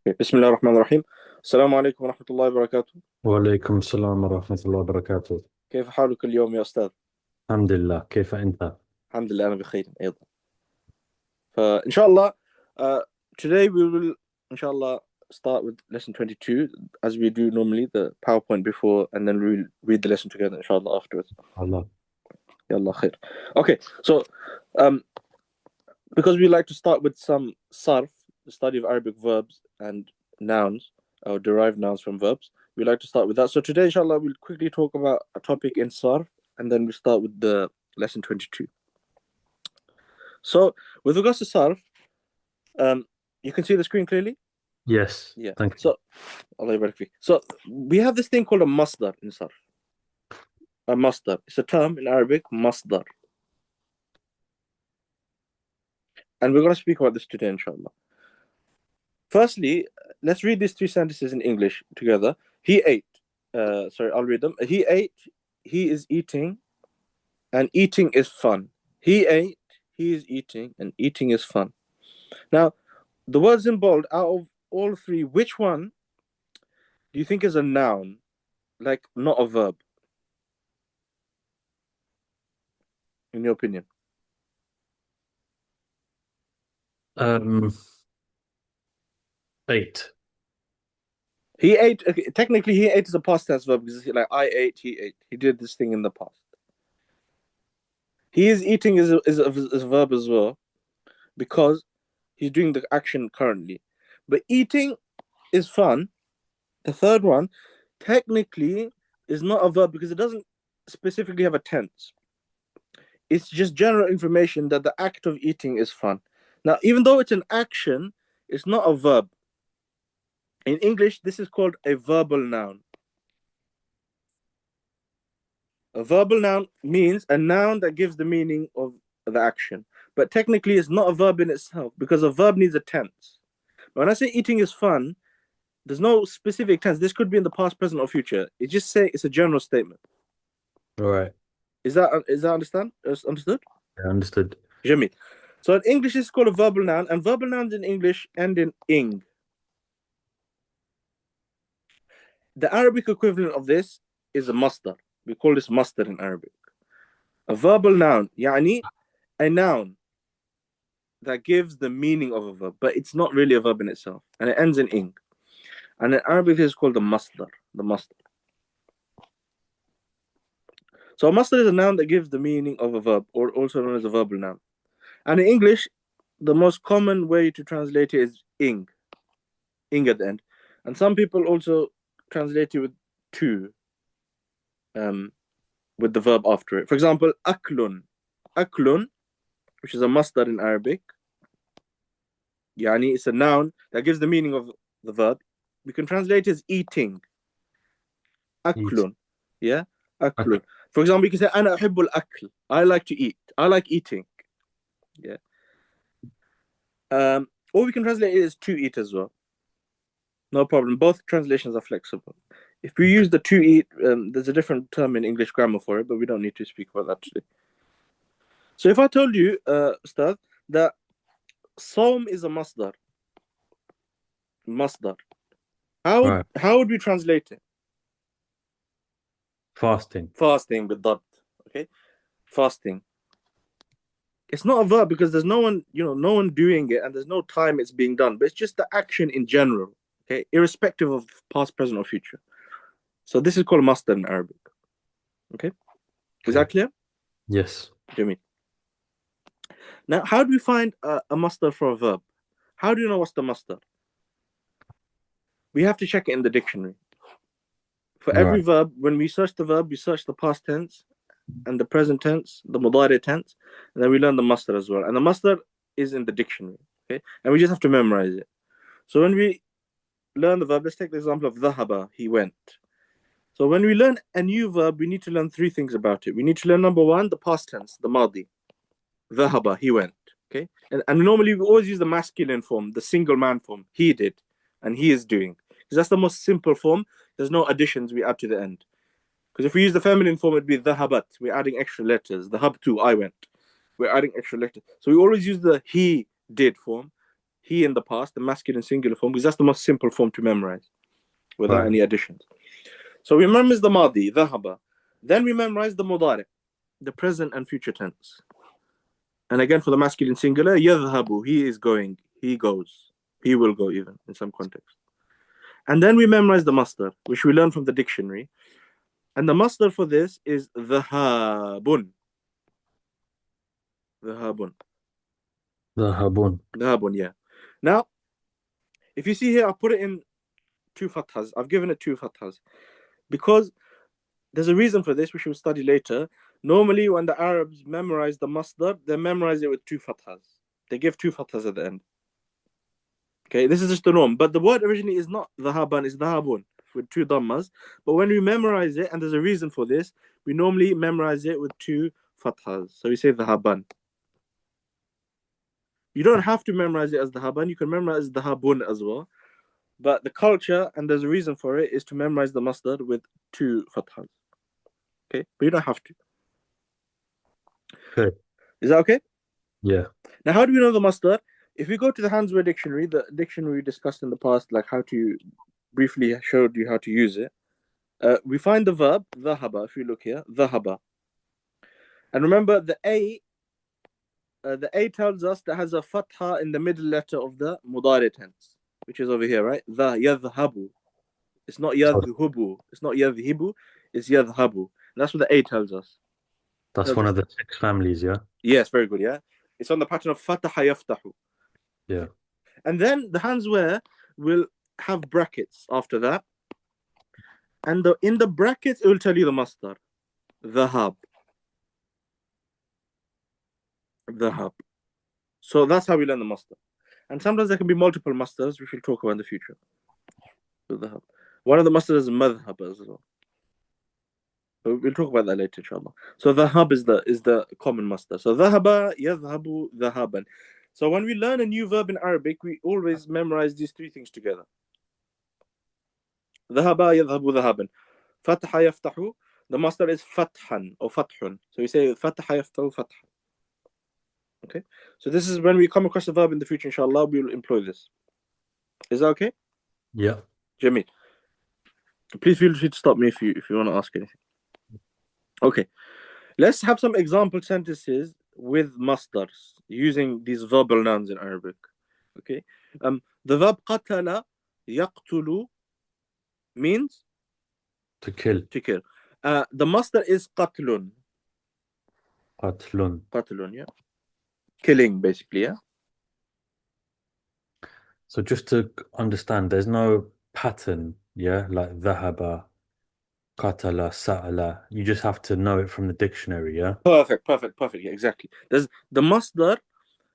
بسم الله الرحمن الرحيم. السلام عليكم ورحمة الله وبركاته. وعليكم السلام ورحمة الله وبركاته. كيف حالك اليوم يا أستاذ؟ الحمد لله، كيف أنت؟ الحمد لله أنا بخير أيضا. فإن شاء الله uh, today we will إن شاء الله start with lesson 22 as we do normally, the PowerPoint before, and then we'll read the lesson together إن شاء الله afterwards. الله. يلا خير. Okay, so because we like to start with some sarf, the study of Arabic verbs and nouns, or derived nouns from verbs, we like to start with that. So today, inshallah, we'll quickly talk about a topic in sarf, and then we start with the lesson 22. So with regards to sarf, you can see the screen clearly? Yes, Yeah. thank you. So, Allah yabarak fi. So we have this thing called a masdar in sarf. A masdar. It's a term in Arabic, masdar. And we're going to speak about this today, inshallah. Firstly, let's read these three sentences in English together. He ate. Sorry, I'll read them. He ate, he is eating, and eating is fun. He ate, he is eating, and eating is fun. Now, the words in bold, out of all three, which one do you think is a noun? Like, not a verb? In your opinion? Eight. He ate, okay, technically he ate is a past tense verb because like I ate, he ate. He did this thing in the past. He is eating is a verb as well because he's doing the action currently. But eating is fun. The third one technically is not a verb because it doesn't specifically have a tense. It's just general information that the act of eating is fun. Now, even though it's an action, it's not a verb. In English, this is called a verbal noun. A verbal noun means a noun that gives the meaning of the action. But technically, it's not a verb in itself because a verb needs a tense. When I say eating is fun, there's no specific tense. This could be in the past, present, or future. It just say it's a general statement. All right. Is that understood? I understood. Jamil. So in English, it's called a verbal noun, and verbal nouns in English end in ing. The Arabic equivalent of this is a masdar. We call this masdar in Arabic. A verbal noun, يعني a noun that gives the meaning of a verb, but it's not really a verb in itself, and it ends in ing. And in Arabic, this is called the masdar. The masdar. So a masdar is a noun that gives the meaning of a verb, or also known as a verbal noun. And in English, the most common way to translate it is ing at the end. And some people also translate it with to, with the verb after it. For example, aklun. Aklun, which is a masdar in Arabic. Yani, it's a noun that gives the meaning of the verb. We can translate it as eating. Aklun. Yeah? Aklun. For example, you can say, Ana uhibbul akl. I like to eat. I like eating. Yeah. Or we can translate it as to eat as well. No problem. Both translations are flexible. If we use the to eat, there's a different term in English grammar for it, but we don't need to speak about that today. So if I told you, Ustad, that Sawm is a masdar, how would we translate it? Fasting. Fasting with that. Okay, fasting. It's not a verb because there's no one doing it, and there's no time it's being done. But it's just the action in general. Okay, irrespective of past, present, or future. So this is called masdar in Arabic. Okay, is that clear? Yes. Jamil. Now, how do we find a masdar for a verb? How do you know what's the masdar? We have to check it in the dictionary. For every verb, when we search the verb, we search the past tense and the present tense, the mudari tense, and then we learn the masdar as well. And the masdar is in the dictionary, okay? And we just have to memorize it. So when we learn the verb, let's take the example of dhahaba, he went. So when we learn a new verb, we need to learn three things about it. We need to learn, number one, the past tense, the madi. Dhahaba, he went, okay? And normally we always use the masculine form, the single man form, he did, and he is doing. Because that's the most simple form. There's no additions we add to the end. Because if we use the feminine form, it'd be dhahabat. We're adding extra letters. Dhahabtu, I went. We're adding extra letters. So we always use the he did form. he in the past, the masculine singular form, because that's the most simple form to memorize without any additions. So we memorize the madi, dhahaba. Then we memorize the mudari, the present and future tense. And again, for the masculine singular, yadhabu, he is going, he goes, he will go, even in some context. And then we memorize the masdar, which we learn from the dictionary. And the masdar for this is dhahabun. Dhahabun. Dhahabun, yeah. Now, if you see here, I put it in two fathas. I've given it two fathas because there's a reason for this, which we'll study later. Normally, when the Arabs memorize the masdar, they memorize it with two fathas. They give two fathas at the end. Okay, this is just the norm. But the word originally is not dhahaban, it's dhahabun with two dhammas. But when we memorize it, and there's a reason for this, we normally memorize it with two fathas. So we say dhahaban. You don't have to memorize it as dhahaban. You can memorize dhahabun as well. But the culture, and there's a reason for it, is to memorize the masdar with two fathas. Okay, but you don't have to. Okay. Is that okay? Yeah. Now, how do we know the masdar? If we go to the Hansware dictionary, the dictionary we discussed in the past, like how to briefly showed you how to use it, we find the verb dhahaba. If you look here, dhahaba, and remember the A tells us that has a fatha in the middle letter of the mudari tense, which is over here, right? The yadhabu. It's not yadhubu. It's not yadhibu. It's yadhabu. And that's what the A tells us. That's one of the 6 families, yeah? Yes, very good, yeah? It's on the pattern of fataha yaftahu. Yeah. And then the Hansware will have brackets after that. And in the brackets, it will tell you the masdar. Dhahab. Dhahab. So that's how we learn the masdar. And sometimes there can be multiple masdars, which we'll talk about in the future. Dhahab. One of the masdars is madhhab as well. So we'll talk about that later, inshallah. So dhahab is the common masdar. So dhahaba, yadhabu, dhahaban. So when we learn a new verb in Arabic, we always memorize these three things together. Dhahaba, yadhabu, dhahaban. Fataha yaftahu. The masdar is fathan or fathun. So we say fataha yaftahu fathan. Okay. So this is when we come across a verb in the future, inshallah, we will employ this. Is that okay? Yeah. Jameel. Please feel free to stop me if you want to ask anything. Okay. Let's have some example sentences with masdars using these verbal nouns in Arabic. Okay. The verb qatala yaqtulu means To kill. to kill. The masdar is qatlun. Qatlun. Qatlun, yeah. Killing, basically, yeah. So just to understand, there's no pattern, yeah? Like dhahaba, qatala, sa'ala. You just have to know it from the dictionary, yeah? Perfect. Yeah, exactly. There's the masdar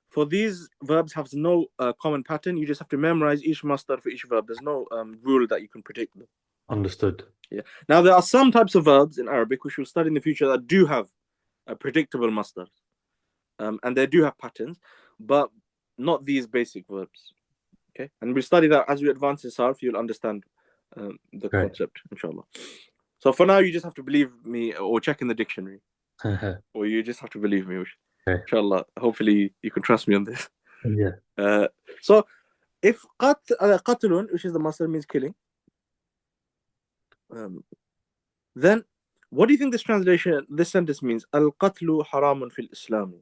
for these verbs has no common pattern. You just have to memorize each masdar for each verb. There's no rule that you can predict them. Understood. Yeah. Now there are some types of verbs in Arabic which we'll study in the future that do have a predictable masdar, and they do have patterns, but not these basic verbs. Okay, and we study that as we advance in Sarf. You'll understand the concept, inshallah. So for now, you just have to believe me or check in the dictionary, or you just have to believe me. Inshallah, hopefully you can trust me on this. Yeah. So if qatlun, which is the masdar, means killing, then what do you think this sentence means? Al-qatlu haramun fil Islam.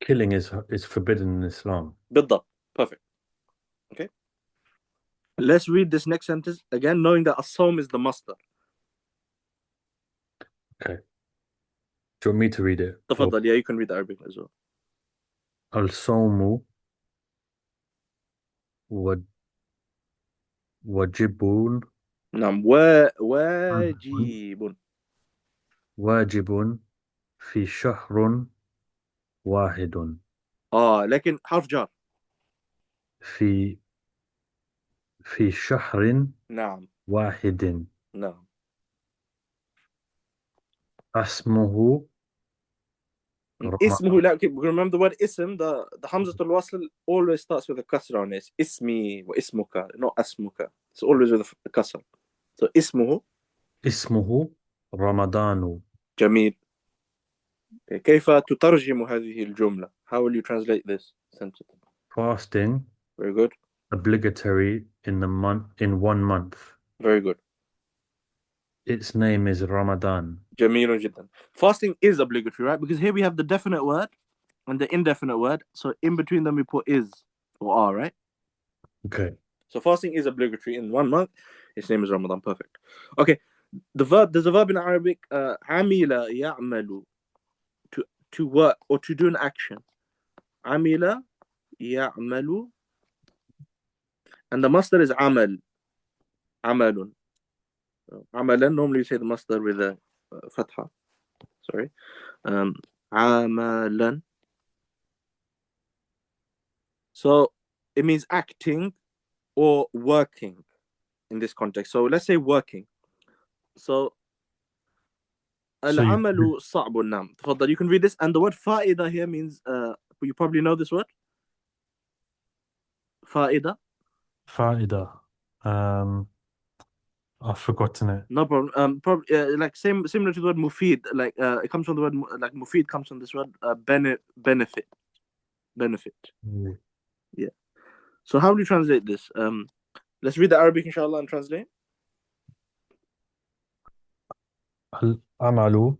Killing is forbidden in Islam. بالضبط. Perfect. Okay. Let's read this next sentence again, knowing that as-sawm is the masdar. Okay. Do you want me to read it? تفضل. Yeah, you can read the Arabic as well. Al-sawmu wajibun. نعم. واجب. واجب في شهر واحد. لكن حرف جار. في شهر نعم. واحد. نعم. اسمه. اسمه. لا, remember the word ism, the hamza al-wasl always starts with a kasra on it. Ismi wa ismuka, not asmuka. It's always with a kasra. So اسمه رمضان. جميل. كيف تترجم هذه الجملة? How will you translate this sentence? Fasting Very good. obligatory in 1 month. Very good. Its name is Ramadan. جميل جدا. Fasting is obligatory, right? Because here we have the definite word and the indefinite word. So in between them we put is or are, right? Okay. So fasting is obligatory in 1 month. Its name is Ramadan. Perfect. Okay. There's a verb in Arabic, عمل يعمل, to work or to do an action. عمل يعمل, and the masdar is عمل. عمل. عملا, normally you say the masdar with a fatha. Sorry. عملا. So it means acting or working in this context. So let's say working. So العمل صعب. نعم. تفضل. You can read this. And the word فائدة here means, you probably know this word. فائدة. Fa'ida. I've forgotten it. No problem. Probably like similar to the word mufid. Like it comes from the word like mufid comes from this word benefit. Mm. Yeah. So how do you translate this? Let's read the Arabic inshallah and translate. العمل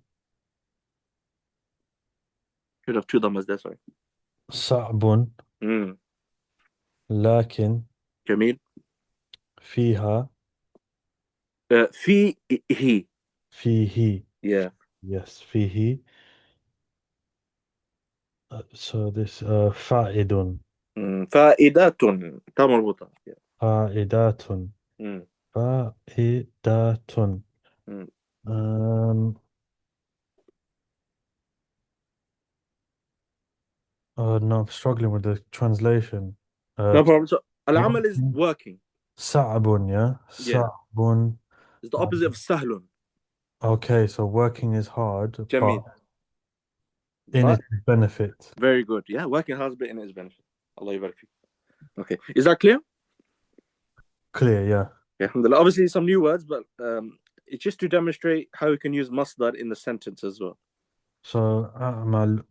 Should have two dhammas there. Sorry. صعب لكن جميل. فيها فيه. Yeah. Yes, فيه. So this فائد. فائدة. تا مربوطة. فائدات. Mm. فائدات. Mm. No, I'm struggling with the translation. No problem. So العمل is working. working. صعب, yeah? Yeah. صعب. It's the opposite of سهل. Okay, so working is hard, جميل. but in But its benefit. very good. Yeah, working hard but in its benefit. Allah yubarak fik. Okay. Is that clear? Clear, yeah. Yeah, alhamdulillah. Obviously some new words, but it's just to demonstrate how we can use masdar in the sentence as well. So عمل.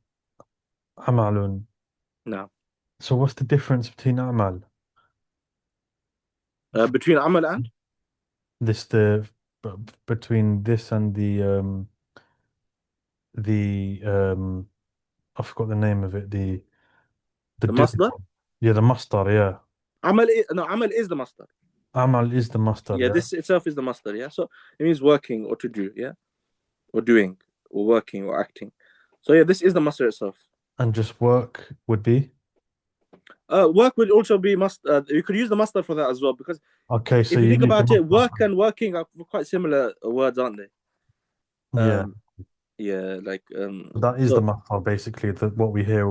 Now, So what's the difference between عمل? between amal and Between this and the I forgot the name of it. The masdar. Yeah, the masdar, yeah. Amal is the masdar. Amal is the masdar, Yeah, yeah. this itself is the masdar. Yeah, so it means working or to do. Yeah, or doing or working or acting. So yeah, this is the masdar itself. And just work would be? Work will also be you could use the masdar for that as well, because Okay, if so you you think need the about it, masdar. work and working are quite similar words, aren't they? Yeah. Yeah, like That is the masdar, basically, what we hear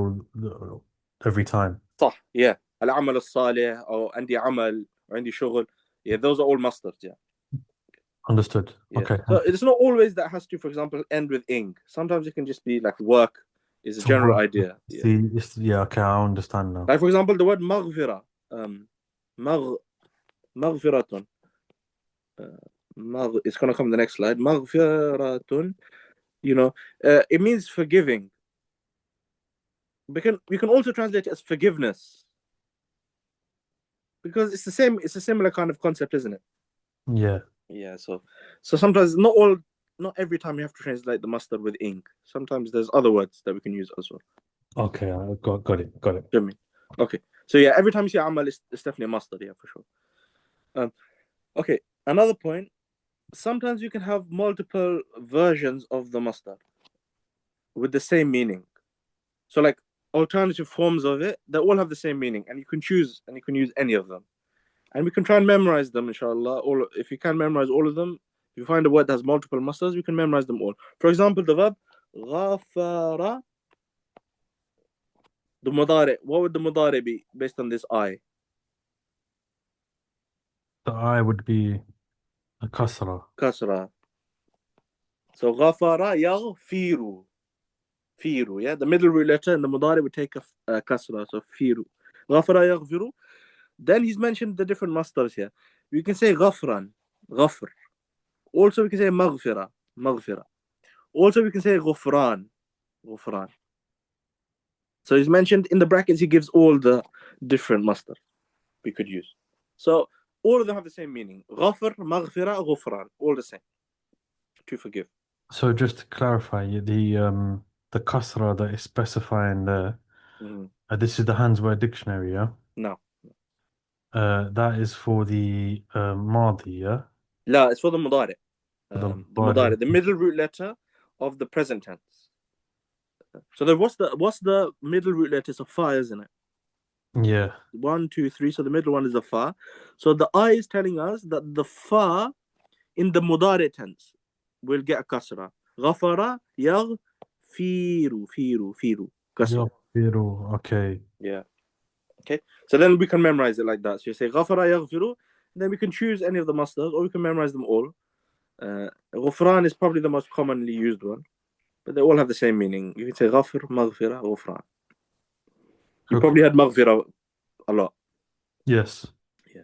every time. صح. Yeah. العمل الصالح أو عندي عمل وعندي شغل. Yeah, those are all masdars. Yeah. Understood. Yeah. Okay. So it's not always that has to, for example, end with ing. Sometimes it can just be like work is a So general work, idea. Yeah. yeah, okay, I understand now. Like for example, the word مغفرة. مغفرة. It's gonna come in the next slide. مغفرة. You know, it means forgiving. We can also translate it as forgiveness, because it's the same. It's a similar kind of concept, isn't it? Yeah. Yeah. So sometimes not every time you have to translate the masdar with ink. Sometimes there's other words that we can use as well. Okay, I got it. Okay. So yeah, every time you see amal, it's definitely a masdar. Yeah, for sure. Okay. Another point. Sometimes you can have multiple versions of the masdar with the same meaning. So like alternative forms of it, they all have the same meaning, and you can choose and you can use any of them. And we can try and memorize them, inshallah. If you can memorize all of them, if you find a word that has multiple masdars, we can memorize them all. For example, the verb غفر, the mudari. What would the mudari be based on this I? The I would be a kasra. Kasra. So غفر يغفر. Firu, yeah? The middle letter in the mudari would take a kasra, so firu. غفر يغفر. Then he's mentioned the different masdars here. We can say غفران, غفر. Also we can say مغفرة, مغفرة. Also we can say غفران, غفران. So he's mentioned in the brackets, he gives all the different masdar we could use. So all of them have the same meaning. غفر, مغفرة, غفران. All the same. To forgive. So just to clarify, the kasra that is specifying there, this is the Handsware dictionary, yeah? No. That is for the Madi, yeah? لا, it's for the مضارع. The The مضارع, the middle root letter of the present tense. So then what's the middle root letter? It's a fa, isn't it? Yeah. 1, 2, 3. So the middle one is the fa. So the I is telling us that the fa in the mudari tense will get a kasra. غفر يغفر فيرو kasra. Okay. Yeah. Okay. So then we can memorize it like that. So you say غفر يغفر, then we can choose any of the masdars or we can memorize them all. غفران is probably the most commonly used one, but they all have the same meaning. You can say غفر, مغفرة, غفران. You probably had مغفرة a lot. Yes. Yeah.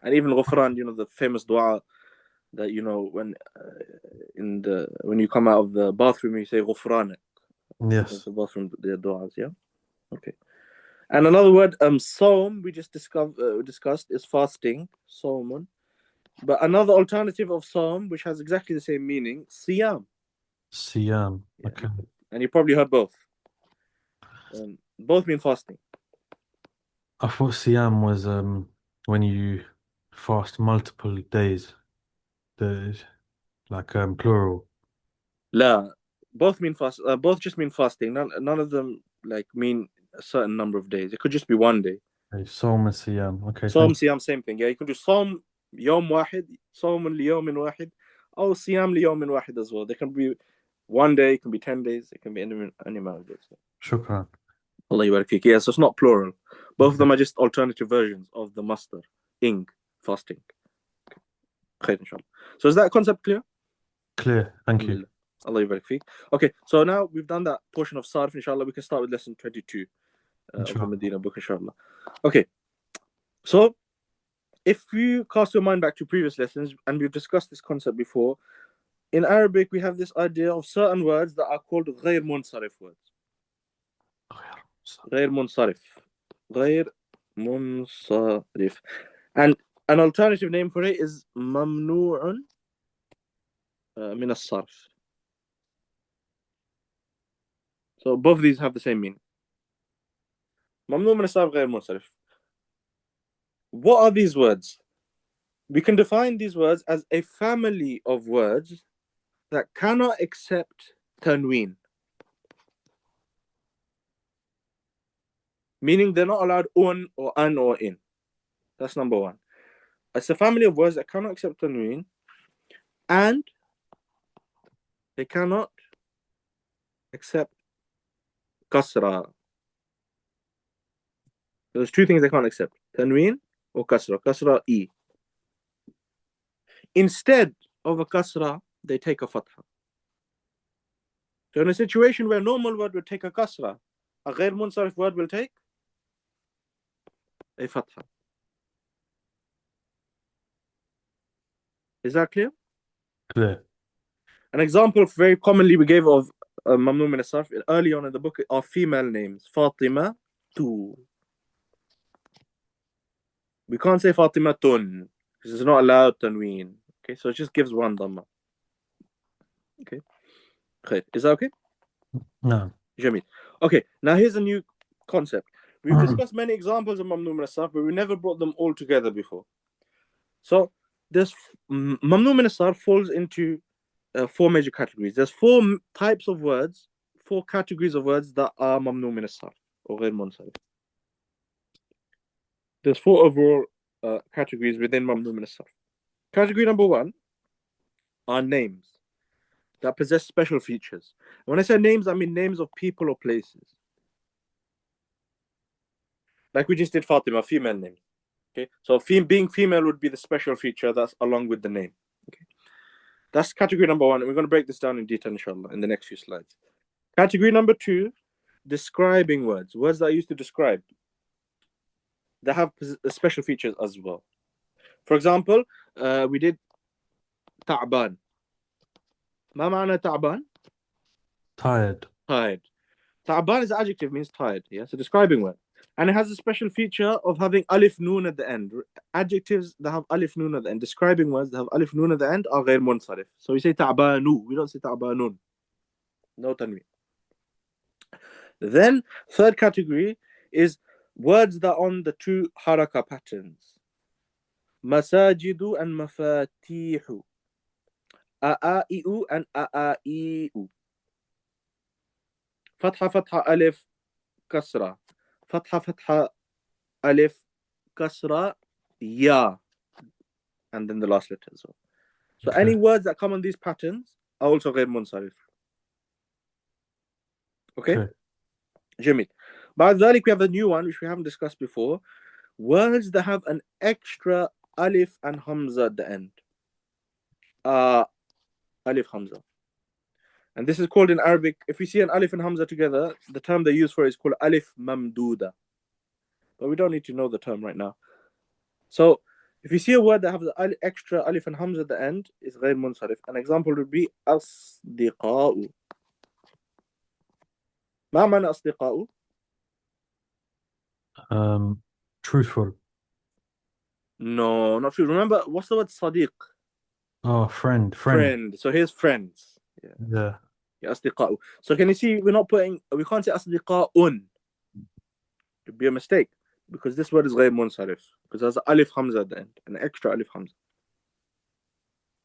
And even غفران, the famous dua that when you come out of the bathroom you say غفرانك. Yes. The bathroom, the duas, yeah. Okay. And another word, Sawm, we just discussed is fasting, Sawmun. But another alternative of Sawm, which has exactly the same meaning, Siyam. Siyam. Yeah. Okay. And you probably heard both. Both mean fasting. I thought Siyam was when you fast multiple days. Like plural. La, both mean fast. Both just mean fasting. None of them mean a certain number of days. It could just be one day. Okay, Sawm and Siyam. Okay. Sawm, Siyam, same thing. Yeah, you can do Sawm يوم واحد, صوم ليوم واحد, or صيام ليوم واحد as well. They can be one day, it can be 10 days, it can be any amount of days. Shukran. Allah yubarak fik. Yeah, so it's not plural. Both of them are just alternative versions of the masdar, fasting. Khair, inshallah. So is that concept clear? Clear. Thank you. Allah yubarak fik. Okay, so now we've done that portion of Sarf, inshallah. We can start with lesson 22 of the Madinah book, inshallah. Okay, so if you cast your mind back to previous lessons, and we've discussed this concept before, in Arabic we have this idea of certain words that are called Ghair Munṣarif words. Ghair Munṣarif. Ghair Munṣarif. And an alternative name for it is Mamnu'un min as-sarf. So both of these have the same meaning. Mamnu' min as-sarf, Ghair Munṣarif. What are these words? We can define these words as a family of words that cannot accept tanween. Meaning they're not allowed un or an or in. That's number one. It's a family of words that cannot accept tanween, and they cannot accept kasra. There's two things they can't accept: tanween or kasra. Kasra e. Instead of a kasra, they take a fatha. So in a situation where a normal word would take a kasra, a ghair munsarif word will take a fatha. Is that clear? Clear. An example very commonly we gave of mamnu min as-sarf early on in the book are female names. Fatima, tu. We can't say Fatima tun because it's not allowed tanween. Okay, so it just gives one dhamma. Okay, is that okay? No. Jamil. Okay, now here's a new concept. We've discussed many examples of mamnu min as-sarf, but we never brought them all together before. So this mamnu min as-sarf falls into 4 major categories. There's 4 types of words, 4 categories of words that are mamnu min as-sarf or ghair munsarif. There's 4 overall categories within mamnu min as-sarf. Category number 1 are names that possess special features. When I say names, I mean names of people or places. Like we just did Fatima, female name. Okay, so being female would be the special feature that's along with the name. Okay, that's category number 1. And we're going to break this down in detail, inshallah, in the next few slides. Category number 2, describing words. Words that are used to describe. They have special features as well. For example, we did ta'ban. ما معنى تعبان? Tired. Tired. Ta'ban is an adjective, means tired. Yeah, it's a describing word. And it has a special feature of having alif noon at the end. Adjectives that have alif noon at the end, describing words that have alif noon at the end are غير منصرف. So we say ta'banu, we don't say ta'banun. No tanween. Then, third category is words that are on the two haraka patterns. Masajidu and mafatihu. A'a'i'u and a'a'i'u. Fatha, fatha, alif, kasra. Fatha, fatha, alif, kasra, ya. And then the last letter as well. So Okay. any words that come on these patterns are also غير منصرف. Okay? Jamil. بعد ذلك we have a new one which we haven't discussed before. Words that have an extra alif and hamza at the end. Alif hamza. And this is called in Arabic, if we see an alif and hamza together, the term they use for it is called alif mamduda. But we don't need to know the term right now. So if you see a word that has the extra alif and hamza at the end, it's غير منصرف. An example would be أصدقاء. ما معنى أصدقاء؟ Truthful. No, not true. Remember, what's the word صديق? Oh, friend. Friend. So here's friends. Yeah. أصدقاء. So can you see we can't say أصدقاء. It'd be a mistake because this word is غير منصرف because there's alif hamza at the end, an extra alif hamza.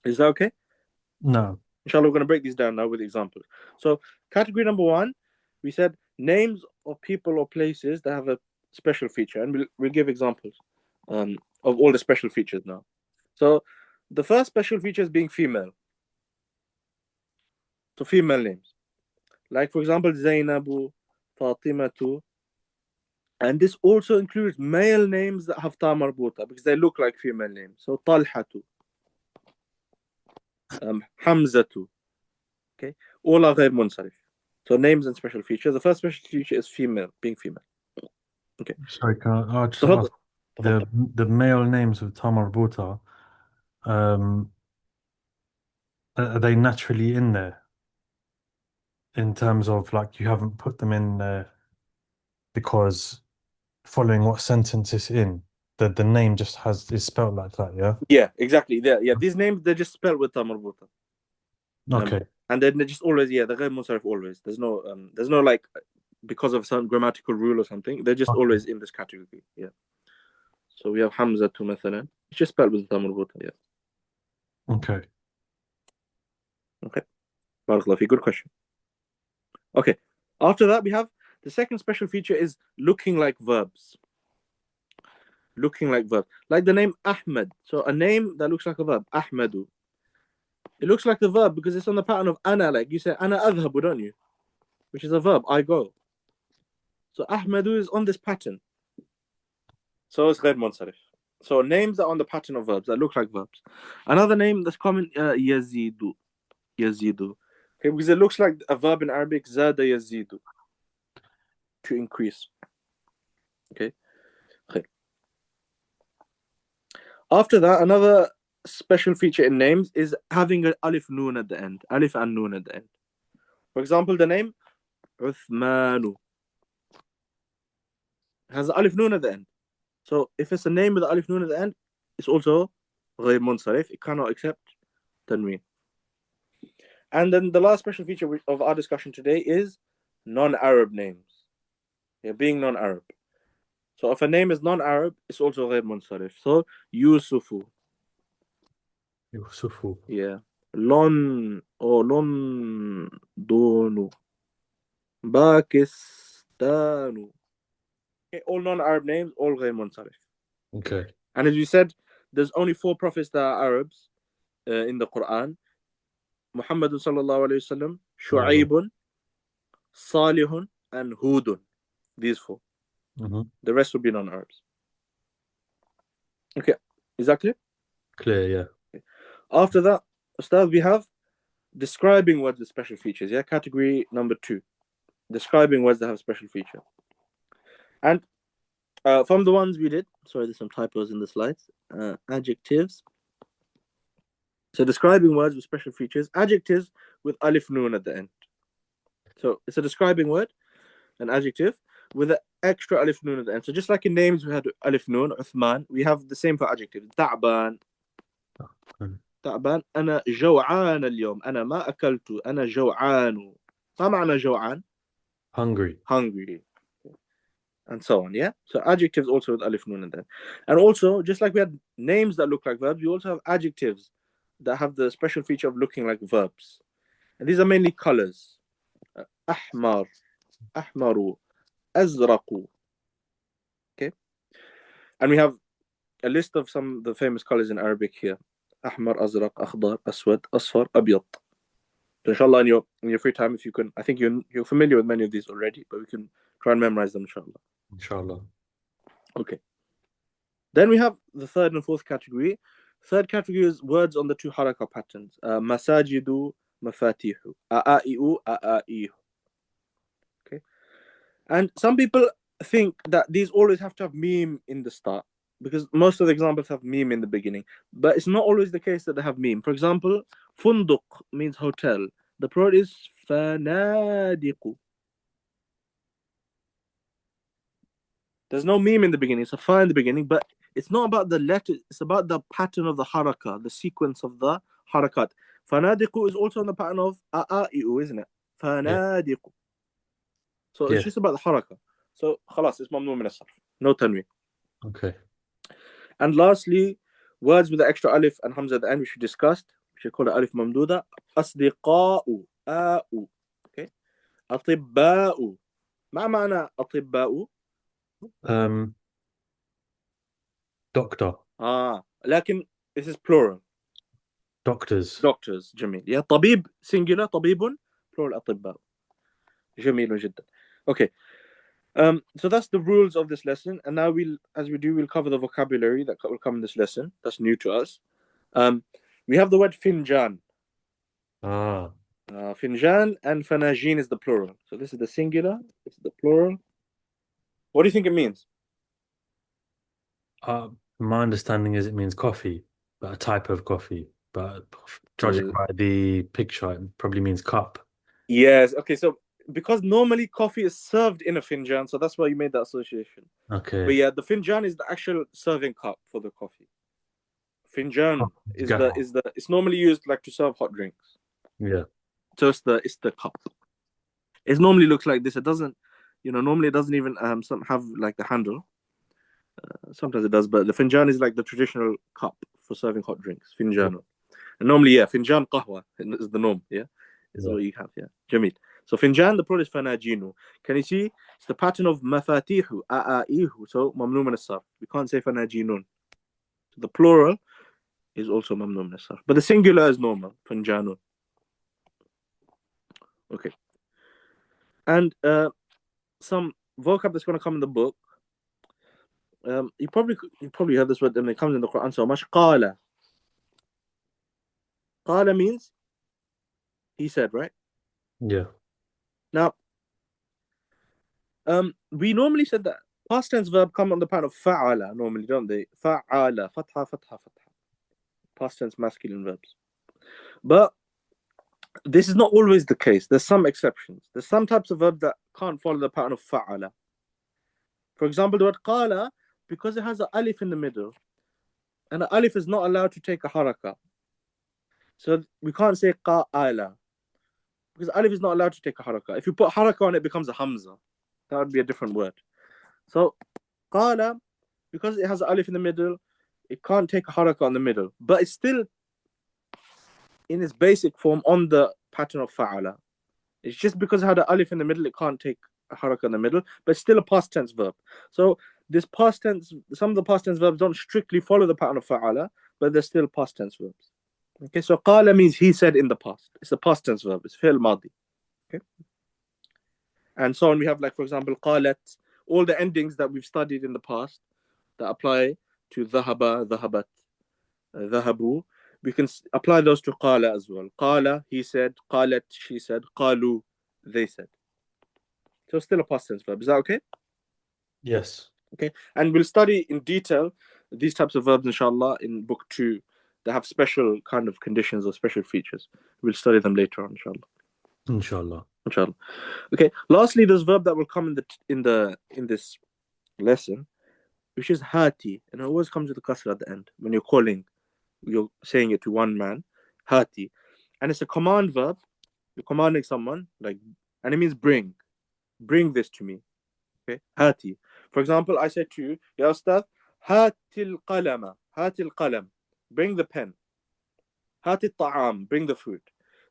Is that okay? No. Inshallah, we're going to break these down now with examples. So category number one, we said names of people or places that have a special feature, and we'll give examples of all the special features now. So the first special feature is being female. So female names. Like for example, Zainabu, Fatimatu. And this also includes male names that have ta marbuta because they look like female names. So Talhatu, Hamzatu. Okay, all are غير منصرف. So names and special features. The first special feature is female, being female. Okay. Sorry, can I just ask the male names of Tamar Buta, are they naturally in there? In terms of like you haven't put them in there because following what sentence it's in, the name just is spelled like that, yeah? Yeah, exactly. Yeah. These names they're just spelled with ta marbuta. Okay. And then they're just always they're غير منصرف always. There's no like because of some grammatical rule or something. They're just always in this category. Yeah. So we have Hamza to مثلا. It's just spelled with ta marbuta. Yeah. Okay. Barakallah fi. Good question. Okay. After that, we have the second special feature is looking like verbs. Looking like verbs. Like the name Ahmed. So a name that looks like a verb. Ahmadu. It looks like the verb because it's on the pattern of ana. Like you say, ana adhabu, don't you? Which is a verb. I go. So Ahmadu is on this pattern. So it's غير منصرف. So names that are on the pattern of verbs that look like verbs. Another name that's common, Yazidu. Yazidu. Okay, because it looks like a verb in Arabic, Zada Yazidu. To increase. Okay. After that, another special feature in names is having an alif noon at the end. Alif and noon at the end. For example, the name Uthmanu has alif noon at the end. So if it's a name with alif noon at the end, it's also غير منصرف. It cannot accept tanween. And then the last special feature of our discussion today is non-Arab names. Yeah, being non-Arab. So if a name is non-Arab, it's also غير منصرف. So Yusufu. Yeah. Londonu. Pakistanu. Okay, all non-Arab names, all غير منصرف. Okay. And as you said, there's only 4 prophets that are Arabs in the Quran. Muhammad sallallahu alayhi wasallam, Shu'aybun, Salihun, and Hudun. These 4. Mm-hmm. The rest will be non-Arabs. Okay, is that clear? Clear, yeah. Okay. After that, Ustad, we have describing words with special features. Yeah, category number 2. Describing words that have special feature. And from the ones we did, sorry, there's some typos in the slides. Adjectives. So describing words with special features. Adjectives with alif noon at the end. So it's a describing word. an adjective with an extra alif noon at the end. So just like in names we had alif noon, Uthman, we have the same for adjectives. تعبان. تعبان. أنا جوعان اليوم. أنا ما أكلت. أنا جوعان. ما معنى جوعان? Hungry. Hungry. And so on, yeah? So adjectives also with alif noon and then. And also, just like we had names that look like verbs, we also have adjectives that have the special feature of looking like verbs. And these are mainly colors. أحمر, أحمر, أزرق. Okay? And we have a list of some of the famous colors in Arabic here. أحمر, أزرق, أخضر, أسود, أصفر, أبيض. So inshallah, in your free time, if you can, I think you're familiar with many of these already, but we can try and memorize them, inshallah. Inshallah. Okay. Then we have the third and fourth category. Third category is words on the two haraka patterns. Masajidu, mafatihu. A'a'i'u, a'a'ihu. Okay. And some people think that these always have to have meme in the start, because most of the examples have meme in the beginning. But it's not always the case that they have meme. For example, funduq means hotel. The plural is fanadiqu. There's no meme in the beginning. It's a fa in the beginning, but it's not about the letter. It's about the pattern of the haraka, the sequence of the harakat. Fanadiqu is also on the pattern of a'a'i'u, isn't it? Fanadiqu. So it's just about the haraka. So khalas, it's mamnu min as-sarf. No tanween. Okay. And lastly, words with the extra alif and hamza at the end, which we discussed, which we call it alif mamduda. Asdiqa'u, a'u. Okay. Atibba'u. Ma ma'na atibba'u? Doctor. لكن this is plural. Doctors. Doctors. جميل. Yeah. طبيب singular. طبيب plural. أطباء. جميل جدا. Okay. So that's the rules of this lesson, and now we'll cover the vocabulary that will come in this lesson. That's new to us. We have the word finjan. Finjan and fanajin is the plural. So this is the singular. This is the plural. What do you think it means? My understanding is it means coffee, but a type of coffee. But judging by the picture, it probably means cup. Yes. Okay. So because normally coffee is served in a finjan, so that's why you made that association. Okay. But yeah, the finjan is the actual serving cup for the coffee. Finjan it's normally used like to serve hot drinks. Yeah. So it's the cup. It normally looks like this. It doesn't, normally it doesn't even have like the handle. Sometimes it does, but the finjan is like the traditional cup for serving hot drinks. Finjan. Yeah. And normally, finjan qahwa is the norm. Yeah, is what you have. Yeah, jamil. So finjan, the plural is fanajinu. Can you see? It's the pattern of mafatihu, a'a'ihu. So mamnu min as-sarf. We can't say fanajinun. So the plural is also mamnu min as-sarf, but the singular is normal. Finjanun. Okay. And some vocab that's going to come in the book. You probably heard this word when it comes in the Quran so much. Qala. Qala means he said, right? Yeah. Now, we normally said that past tense verb come on the pattern of fa'ala normally, don't they? Fa'ala, fatha, fatha, fatha. Past tense masculine verbs. But this is not always the case. There's some exceptions. There's some types of verbs that can't follow the pattern of fa'ala. For example, the word qala, because it has an alif in the middle, and the alif is not allowed to take a haraka. So we can't say qa'ala, because alif is not allowed to take a haraka. If you put haraka on it, it becomes a hamza. That would be a different word. So qala, because it has an alif in the middle, it can't take a haraka on the middle, but it's still in its basic form on the pattern of fa'ala. It's just because it had an alif in the middle, it can't take a haraka in the middle, but it's still a past tense verb. So this past tense, some of the past tense verbs don't strictly follow the pattern of fa'ala, but they're still past tense verbs. Okay, so qala means he said in the past. It's a past tense verb. It's fi'l madi. Okay, and so on. We have, like, for example, qalat. All the endings that we've studied in the past that apply to dhahaba, dhahabat, dhahabu. We can apply those to qala as well. Qala, he said. Qalat, she said. Qalu, they said. So still a past tense verb. Is that okay? Yes. Okay, and we'll study in detail these types of verbs, inshallah, in book 2 that have special kind of conditions or special features. We'll study them later on, inshallah. Inshallah. inshallah. Okay. Lastly, this verb that will come in this lesson, which is hati, and it always comes with a kasra at the end when you're saying it to one man, hati, and it's a command verb. You're commanding someone, and it means bring this to me. Okay, hati. For example, I said to you, Ya Ustad, hati al-qalam, bring the pen. Hati ta'am, bring the food.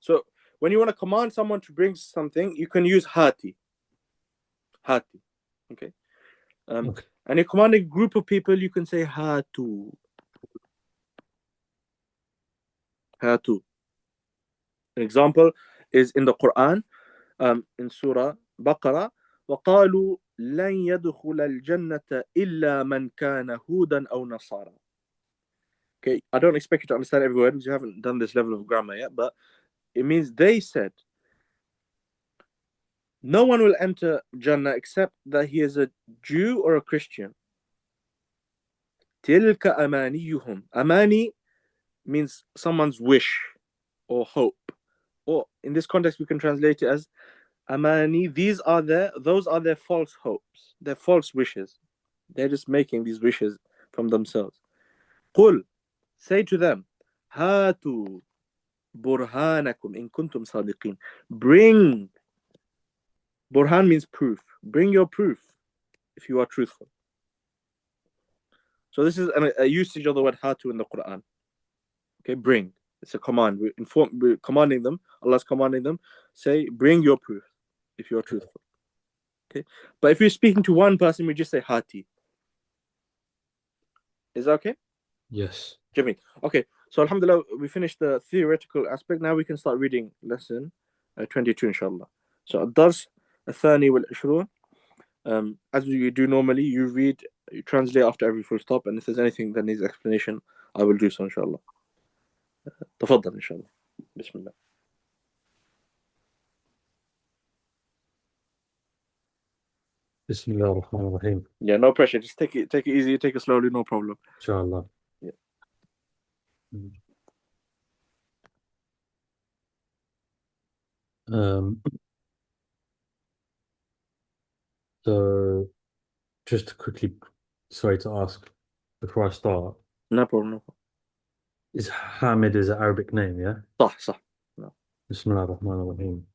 So when you want to command someone to bring something, you can use hati. Okay. Okay. And you're commanding a group of people, you can say hatu. An example is in the Quran, in Surah Baqarah, وَقَالُوا لَنْ يَدْخُلَ الْجَنَّةَ إِلَّا مَنْ كَانَ هُودًا أَوْ نَصَارًا. Okay, I don't expect you to understand every word because you haven't done this level of grammar yet, but it means they said, no one will enter Jannah except that he is a Jew or a Christian. تِلْكَ أَمَانِيُّهُمْ. Amani means someone's wish or hope. Or in this context, we can translate it as Amani. Those are their false hopes, their false wishes. They're just making these wishes from themselves. قُل, say to them, هاتوا برهانكم إن كنتم صادقين. Bring. Burhan means proof. Bring your proof if you are truthful. So this is a usage of the word hatu in the Quran. Okay, bring. It's a command. We're commanding them. Allah's commanding them. Say, bring your proof if you are truthful. Okay, but if you're speaking to one person, we just say hati. Is that okay? Yes. Jimmy. Okay, so alhamdulillah, we finished the theoretical aspect. Now we can start reading lesson 22, inshallah. So الدرس الثاني والعشرون. As you do normally, you translate after every full stop, and if there's anything that needs explanation, I will do so, inshallah. تفضل إن شاء الله. بسم الله. Bismillah ar-Rahman ar-Rahim. Yeah, no pressure. Just take it easy, take it slowly, no problem. Inshallah. Yeah. So just to quickly, sorry to ask before I start, No problem. No problem. is Hamid is an Arabic name, yeah? صح. No. Bismillah ar-Rahman ar-Rahim.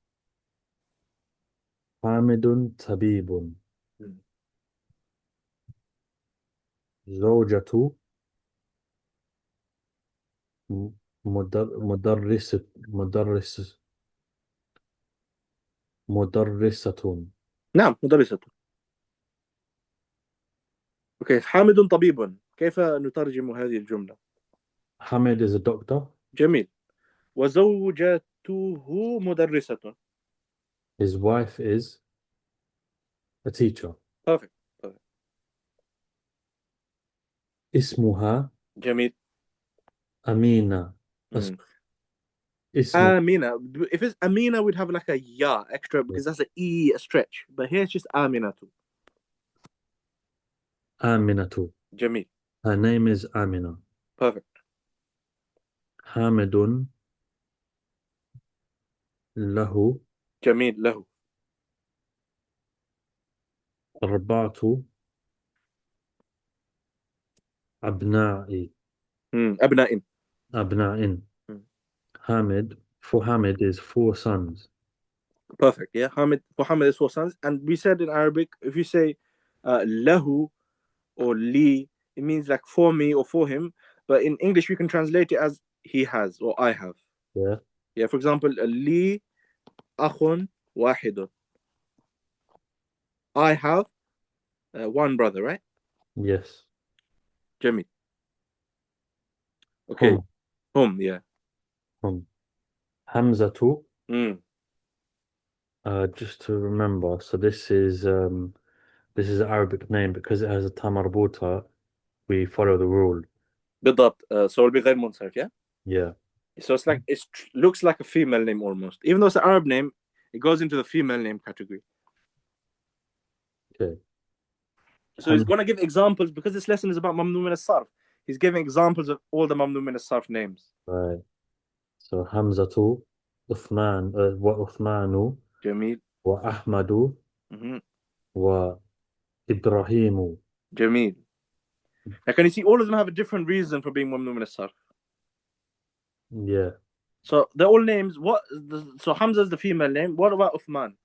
Hamidun tabibun. زوجة مدرسة. نعم، مدرسة. اوكي، حامد طبيب. كيف نترجم هذه الجملة؟ Hamid is a doctor. جميل. وزوجته مدرسة. His wife is a teacher. Perfect. اسمها جميل. أمينة. Amina. If it's Amina, we'd have like a ya extra because that's an e, a stretch. But here it's just Amina too. Aminatu. Jamil. Her name is Amina. Perfect. Hamidun له Jamil له. أربعة أبناء. أبناء. أبناء. For Hamid is 4 sons. Perfect. Yeah, for Hamid is 4 sons, and we said in Arabic, if you say lahu or li, it means like for me or for him. But in English, we can translate it as he has or I have. Yeah. Yeah. For example, li akhun wahidun. I have one brother, right? Yes. Jamil. Okay. Yeah. Hamzatu. Just to remember, so this is an Arabic name because it has a ta marbuta. We follow the rule. بالضبط. So it'll be غير منصرف, yeah? Yeah. So it's like looks like a female name almost. Even though it's an Arab name, it goes into the female name category. Okay. So he's going to give examples because this lesson is about mamnu min as-sarf. He's giving examples of all the mamnu min as-sarf names. Right. So Hamzatu, Uthman, wa Uthmanu. جميل. وأحمد Mhm. وإبراهيم. جميل. Now, can you see all of them have a different reason for being mamnu min as-sarf? Yeah, So they're all names. So Hamza is the female name. What about Uthman?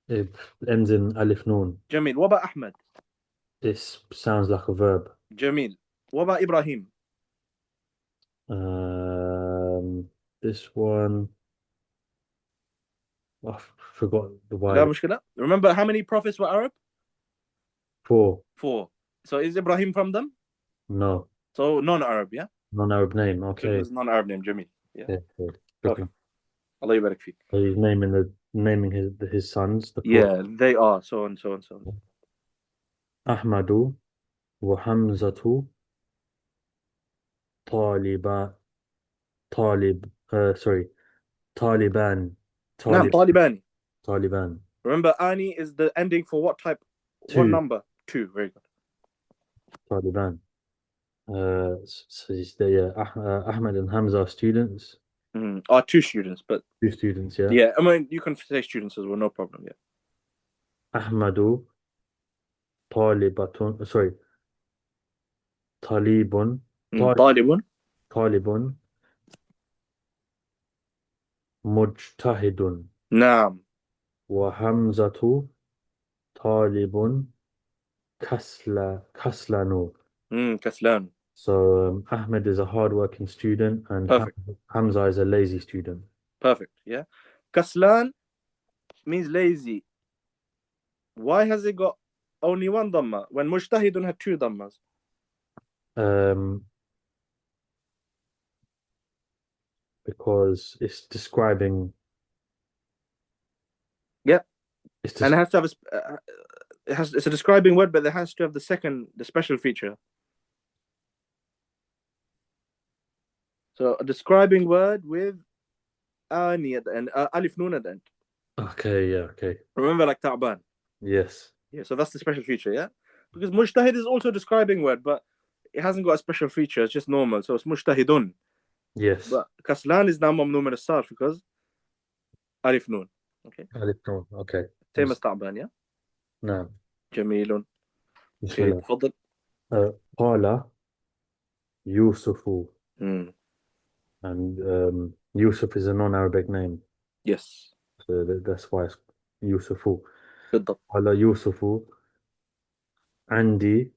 it ends in alif noon. Jamil. What about Ahmed? This sounds like a verb. Jamil. What about Ibrahim? Um, this one, I forgot the لا word. مشكلة. Remember how many prophets were Arab? 4. 4. So is Ibrahim from them? No, So non-Arab, yeah? non-Arab name. Good. Okay. It's non-Arab name, Jamil. Yeah. Yeah, good. Perfect. Good. Allah يبارك فيك. So he's naming his sons the 4. Yeah, they are. So on, so on, so on. أحمد وحمزة طالبا طالب sorry طالبان نعم, طالب Talibani. طالبان Remember, Ani is the ending for what type? What 2 number? 2. Very good. طالبان. So yeah, Ahmed and Hamza are students. Are 2 students, but 2 students, yeah. yeah, I mean, you can say students as well, no problem. Yeah. أحمد طالبة sorry طالب طالب. طالب مجتهد. نعم. وحمزة طالب كسلان. كسلان. So Ahmed is a hardworking student and Perfect. Hamza is a lazy student. Perfect. Yeah. Kaslan means lazy. Why has it got only 1 dhamma when mujtahidun had 2 dhammas? Because it's describing. Yeah. It's And it has to have it's a describing word, but it has to have the special feature. So a describing word with ani at the end, alif noon at the end. Okay, yeah, okay. Remember, like ta'ban. Yes. Yeah, so that's the special feature, yeah? Because mujtahid is also a describing word, but it hasn't got a special feature, it's just normal. So it's mujtahidun. Yes. But kaslan is now mamnu min as-sarf because alif noon. Okay. Alif Noon. Okay. Same as ta'ban, yeah? نعم. جميل. بسم Okay, الله. تفضل. قال يوسف. Mm. And Yusuf is a non-Arabic name. Yes. So that's why it's Yusufu. بالضبط. قال يوسف عندي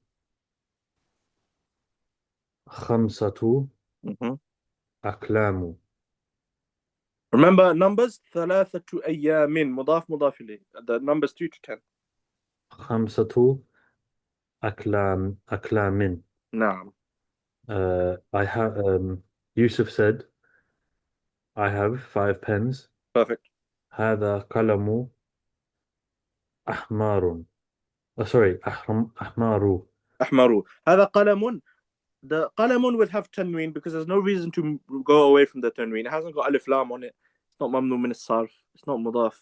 5 Mhm. أقلام. Remember numbers 3 أيام مضاف مضاف إليه. The numbers 2 to 10. 5 أقلام. نعم. I have Yusuf said, I have 5 pens. Perfect. هذا قلم أحمر. Sorry, أحمر. أحمر. هذا قلم. The قلم will have tanween because there's no reason to go away from the tanween. It hasn't got alif lam on it. It's not mamnu min as-sarf. It's not mudaf.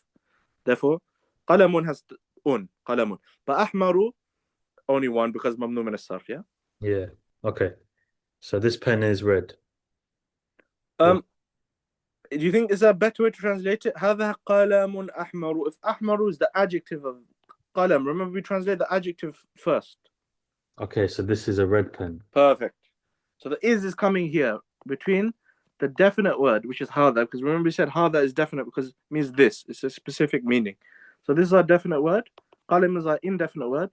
Therefore, قلم has قلم. But أحمر only 1 because mamnu min as-sarf, yeah? Yeah. Okay. So this pen is red. Do you think is there a better way to translate it? هذا قلم أحمر. If أحمر is the adjective of قلم, remember we translate the adjective first. Okay, so this is a red pen. Perfect. So the is coming here between the definite word, which is hada, because remember we said hada is definite because it means this. It's a specific meaning. So this is our definite word. Qalim is our indefinite word.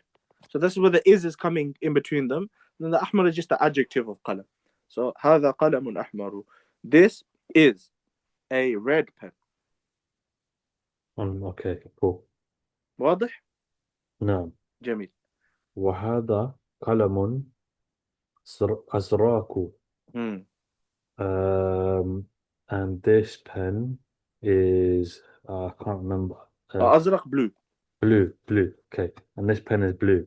So this is where the is coming in between them. And then the ahmar is just the adjective of qalam. So hada qalamun ahmaru. This is a red pen. Okay, cool. واضح؟ نعم. جميل. وهذا قلم أزرق. And this pen is I can't remember. أزرق blue. Blue. Okay, and this pen is blue.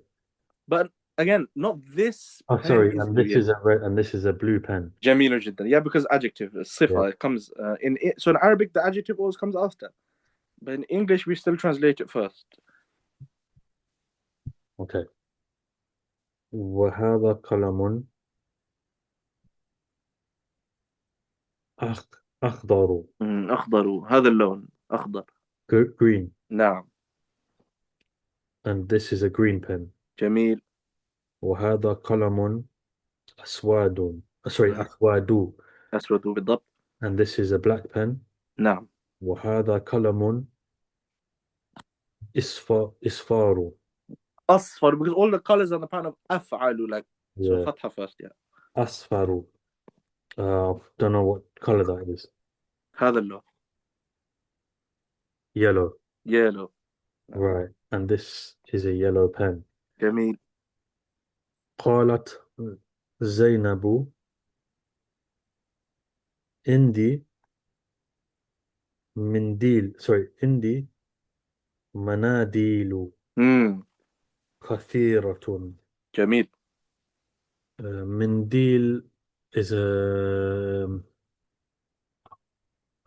But again, not this Oh, pen sorry, is and blue. this is a red, and this is a blue pen. جميل جدا. Yeah, because adjective, sifa, Yeah. it comes in it. So in Arabic, the adjective always comes after. But in English, we still translate it first. Okay. وهذا قلم أخضر. أخضر. هذا اللون أخضر. green. نعم. And this is a green pen. جميل. وهذا قلم أسود. Sorry, أسود. أسود بالضبط. And this is a black pen. نعم. وهذا قلم إصفار. أصفر, because all the colors on the pattern of أفعل, like, so Yeah. فتحة first, yeah. أصفر. Don't know what color that is. هذا اللون. Yellow. Yellow. Right. And this is a yellow pen. جميل. قالت زينب عندي عندي مناديل كثيرة. جميل. منديل is a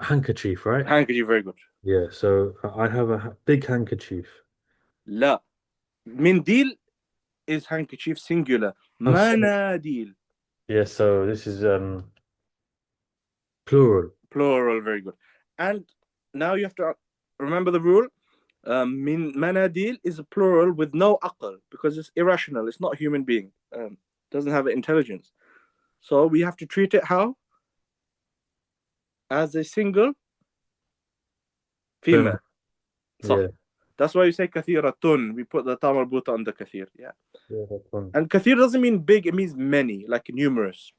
handkerchief, right? Handkerchief, very good. Yeah, so I have a big handkerchief. لا. منديل is handkerchief singular. Oh, sorry. مناديل. Yeah, so this is plural. Plural, very good. And now you have to remember the rule. Min manadil is a plural with no aql, because it's irrational. It's not a human being. Doesn't have intelligence. So we have to treat it how? As a single female. So Yeah. that's why you say kathiratun. We put the ta marbuta under kathir. Yeah. That's fun. And kathir doesn't mean big, it means many, like numerous.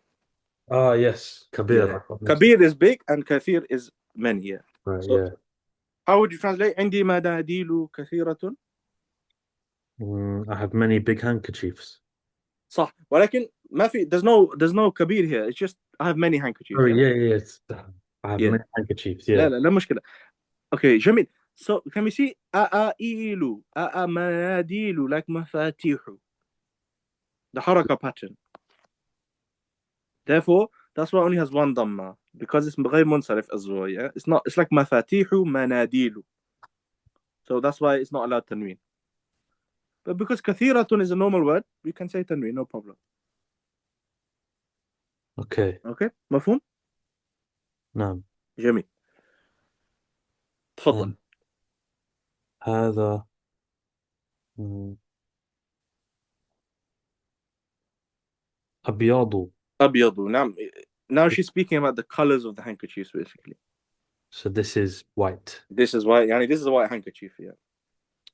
Ah, yes. Kabir. Yeah. Kabir is big and kathir is many. Yeah. Right, So, yeah. how would you translate? عندي مناديل كثيرة. I have many big handkerchiefs. صح. ولكن ما في, there's no kabir here. It's just I have many handkerchiefs. Oh, yeah. I have many handkerchiefs. Yeah. لا مشكلة. Okay, جميل. So can we see أأئيل مناديل, like مفاتيح, the haraka pattern. Therefore, that's why it only has one dhamma, because it's غير منصرف as well. Yeah, it's like مفاتيح مناديل. So that's why it's not allowed tanween. But because كثيرة is a normal word, we can say tanween, no problem. Okay. مفهوم؟ نعم. جميل. تفضل. هذا أبيض. أبيض. Now she's speaking about the colors of the handkerchiefs, basically. So this is white. This is white. This is a white handkerchief. Yeah.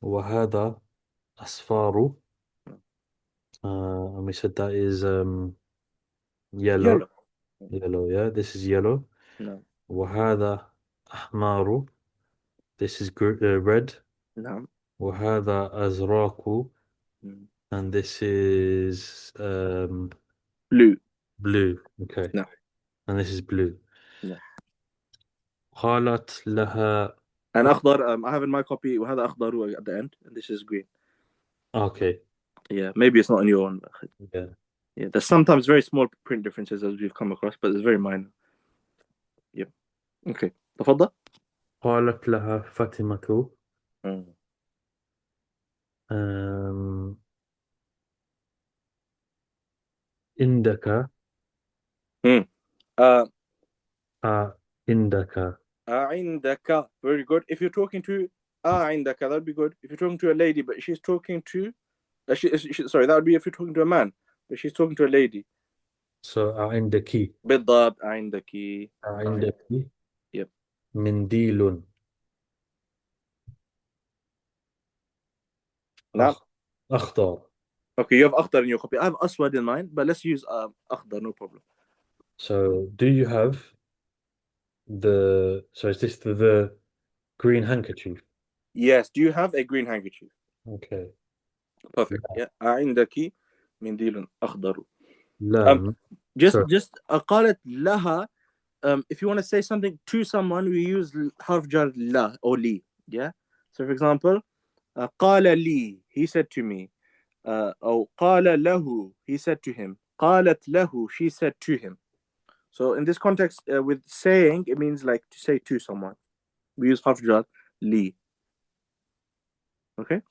وهذا أصفار. And we said that is yellow. Yellow, yeah. This is yellow. No. وهذا أحمر. This is red. No. وهذا أزرق. And this is blue. Blue. Okay. No. And this is blue. No. قالت لها. And أخضر. I have in my copy وهذا أخضر at the end, and this is green. Okay. Yeah, maybe it's not in your one. Yeah. Yeah, there's sometimes very small print differences as we've come across, but it's very minor. Yeah. Okay. تفضل. قالت لها فاطمة. عندك. عندك. عندك. Very good. If you're talking to عندك, that'd be good. If you're talking to a lady, but she's talking to sorry, that would be if you're talking to a man, but she's talking to a lady. So عندك. بالضبط. عندك. عندك. Yep. منديل. نعم. أخضر. Okay, you have أخضر in your copy. I have أسود in mine, but let's use أخضر, no problem. So do you have is this the green handkerchief? Yes. Do you have a green handkerchief? Okay. Perfect. Yeah. عندك منديل أخضر. لا. Just قالت لها. If you want to say something to someone, we use حرف جر لا or لي. Yeah. So for example, قال لي, he said to me. أو قال له, he said to him. قالت له, she said to him. So in this context, with saying, it means like to say to someone. We use حرف جر لي. Okay.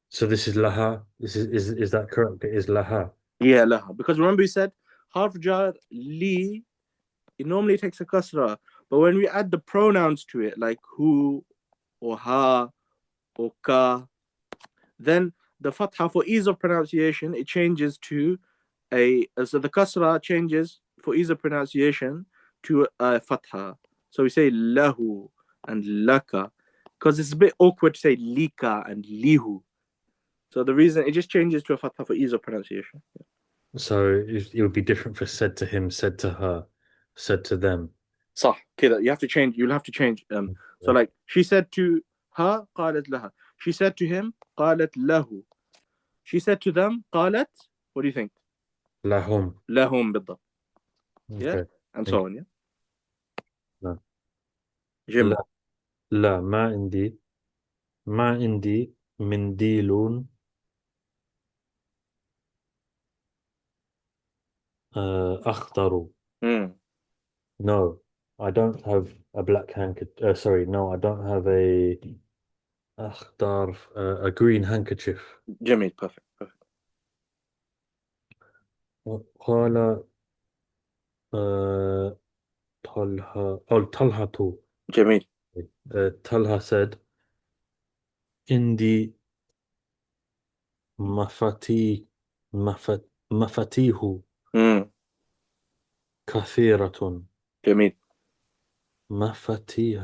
So this is laha. Is that correct? It is laha. Yeah, laha. Because remember we said حرف جر لي, it normally takes a kasra, But when we add the pronouns to it, like hu or ha or ka, then the fatha, for ease of pronunciation, it changes to so the kasra changes for ease of pronunciation to a fatha. So we say lahu and laka, because it's a bit awkward to say lika and lihu. So the reason it just changes to a fatha for ease of pronunciation. So it would be different for said to him, said to her, said to them. صح كده. You have to change. You'll have to change. So like she said to her, قالت لها. She said to him, قالت له. She said to them, قالت. What do you think? لهم. لهم بالضبط. Yeah, Okay. and so on. Yeah. لا. جميل. لا ما عندي منديل أخضر. No, I don't have a black handkerchief. Sorry, no, I don't have a أخضر, a green handkerchief. جميل. Perfect. قال طلحة. جميل. Talha said, عندي مفاتيح كثيرة. جميل. مفاتيح.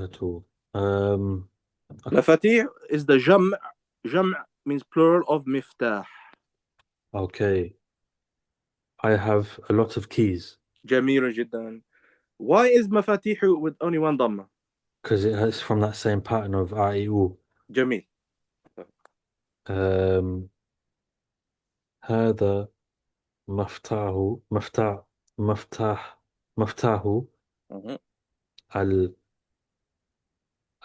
مفاتيح is the جمع. جمع means plural of مفتاح. Okay. I have a lot of keys. جميل جدا. Why is مفاتيح with only one ضمة? Because it's from that same pattern of IEU. جميل. هذا مفتاح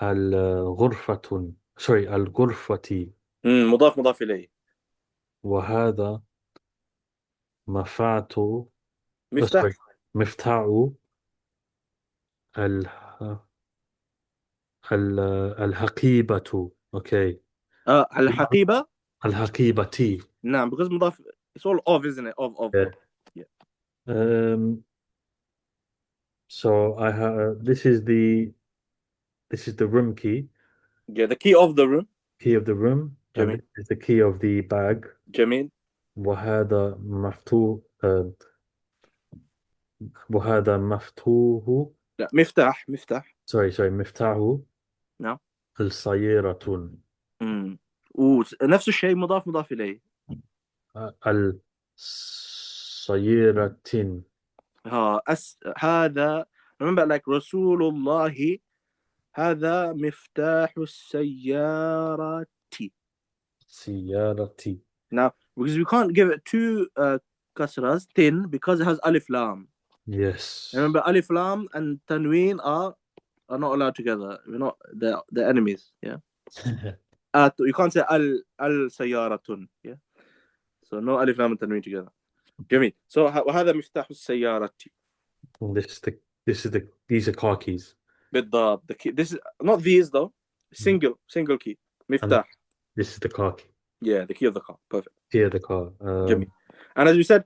الغرفة. sorry, الغرفة. مضاف إليه. وهذا مفتاح. sorry, مفتاح الحقيبة. Okay. الحقيبة. الحقيبة. نعم, because مضاف, it's all of, isn't it? Of. Yeah. Yeah. So I have this is the room key. Yeah, the key of the room. Key of the room. And جميل. this is the key of the bag. جميل. وهذا مفتوح. وهذا مفتوح. لا, مفتاح. sorry, مفتاح. نعم. السيارة. ونفس الشيء مضاف إليه. السيارة. هذا, remember, like رسول الله, هذا مفتاح السيارة. سيارتي. Now, because we can't give it two kasras, tin, because it has alif lam. Yes. Remember, alif lam and tanween are not allowed together. We're not, they're enemies. Yeah. You can't say al sayaratun. Yeah. So no alif lam and tanween together. جميل. So وهذا مفتاح السيارة. These are car keys. بالضبط. The key. This is not these though. Single key. مفتاح. This is the car key. Yeah, the key of the car. Perfect. Key of the car. جميل. And as we said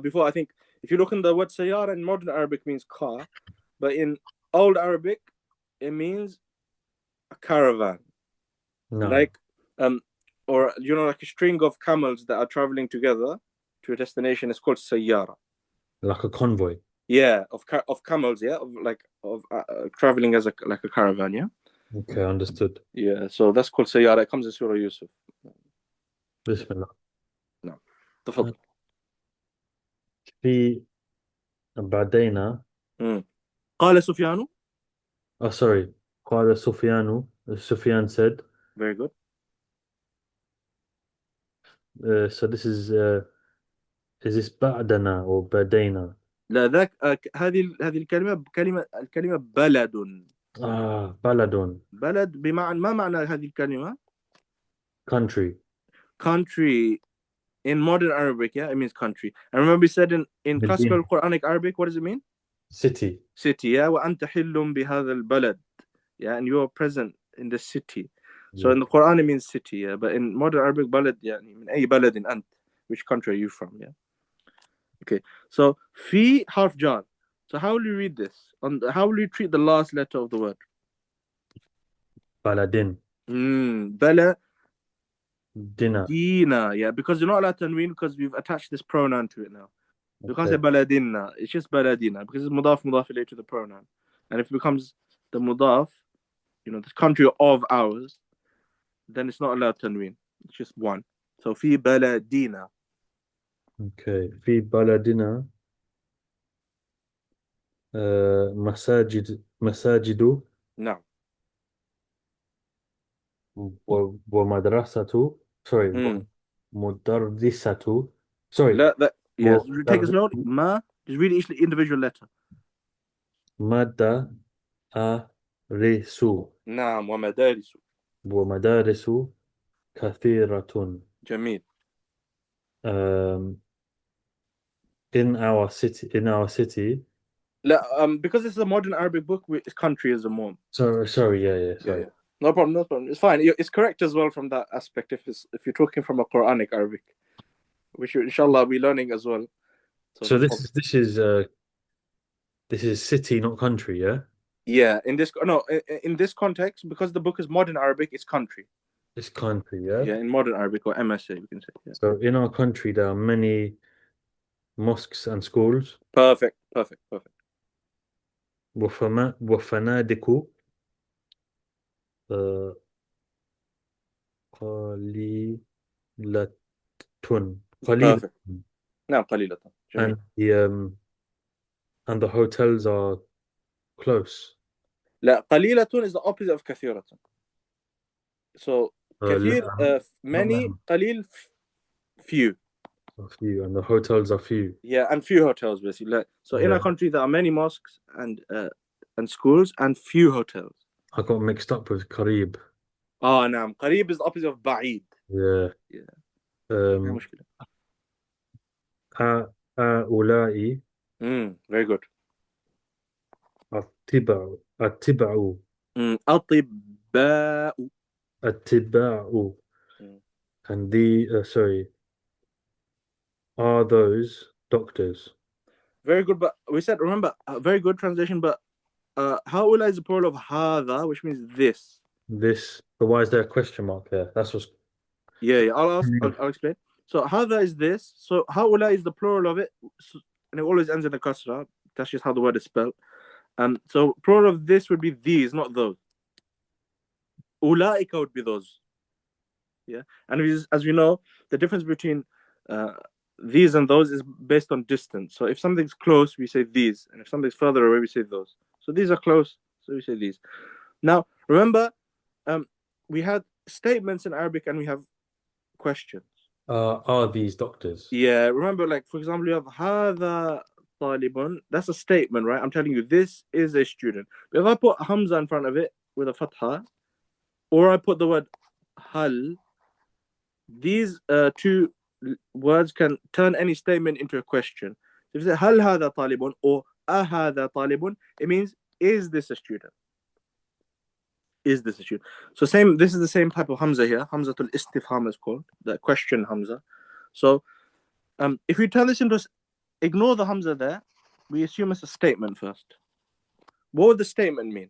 before, I think if you look in the word سيارة in modern Arabic means car, but in old Arabic it means a caravan. No. Like or like a string of camels that are traveling together to a destination is called sayyara. Like a convoy. Yeah, of camels. Yeah, of traveling as a caravan. Yeah. Okay, understood. Yeah, so that's called sayyara. It comes in Surah Yusuf. Bismillah. نعم. تفضل. في بعدين. قال سفيان. Oh, sorry. قال سفيان. Sufyan said. Very good. So this is this بعدنا or بعدين? لا, ذاك هذه الكلمة بلد. بلد بمعنى, ما معنى هذه الكلمة? Country in modern Arabic, yeah, it means country. And remember we said in classical Quranic Arabic, what does it mean? City, yeah. وأنت حل بهذا البلد, yeah, and you are present in the city. So in the Quran it means city, yeah, but in modern Arabic بلد يعني من أي بلد أنت, which country are you from, yeah. Okay, so في حرف جار. So how will you read this? How will you treat the last letter of the word? Baladin. Bala Dinner. dina. Yeah, because you're not allowed to tanween because we've attached this pronoun to it now. You can't say Okay. baladinna. It's just baladina because it's mudaf ilayh to the pronoun. And if it becomes the mudaf, the country of ours, then it's not allowed tanween. It's just one. So fi baladina. Okay. في بلدنا مساجد No. ومدرسة sorry Mm. ومدرسة sorry لا, that, yes. Take it مدر slowly. Ma. Just read each individual letter. مدرس نعم ومدارس. ومدارس كثيرة جميل. um, in our city لا, because this is a modern Arabic book, country is a more. sorry yeah Yeah, sorry yeah. No problem, no problem. It's fine. It's correct as well from that aspect. If you're talking from a Quranic Arabic, which inshallah be learning as well. So so no problem. this is city not country, yeah? Yeah, in this context, because the book is modern Arabic, it's country. It's country, yeah? Yeah, in modern Arabic or MSA, we can say. Yeah. So in our country there are many mosques and schools Perfect, perfect, perfect. وفنادق uh, قليلة قليلة Perfect. نعم قليلة. جميل. And the hotels are close. لا, قليلة is the opposite of كثيرة. So كثير, لا, not many, many. قليل, few. A few, and the hotels are few. Yeah, and few hotels basically. So in our Yeah, country there are many mosques and schools and few hotels. I got mixed up with Karib. نعم. قريب is the opposite of بعيد. Yeah. Yeah. ما Um, مشكلة. هؤلاء Very good. أتبعوا أطباء. أتباع Mm. and sorry, are those doctors? Very good, but we said, remember, very good translation, but هؤلاء is the plural of هذا, which means this. But why is there a question mark there? That's what's. Yeah, I'll explain. So هذا is this. So هؤلاء is the plural of it, and it always ends in a kasra. That's just how the word is spelled. So plural of this would be these, not those. أولئك would be those. Yeah, and as we know, the difference between these and those is based on distance. So if something's close, we say these, and if something's further away, we say those. So these are close, so we say these. Now, remember, we had statements in Arabic and we have questions. Are these doctors? Yeah, remember, like for example, you have هذا طالب. That's a statement, right? I'm telling you, this is a student. But if I put Hamza in front of it with a fatha, or I put the word hal, these two words can turn any statement into a question. If you say هل هذا طالب or أهذا طالب, it means is this a student? Is this a student? So this is the same type of Hamza here. Hamzatul Istifham is called, the question Hamza. So if we turn this into, ignore the Hamza there, we assume it's a statement first. What would the statement mean?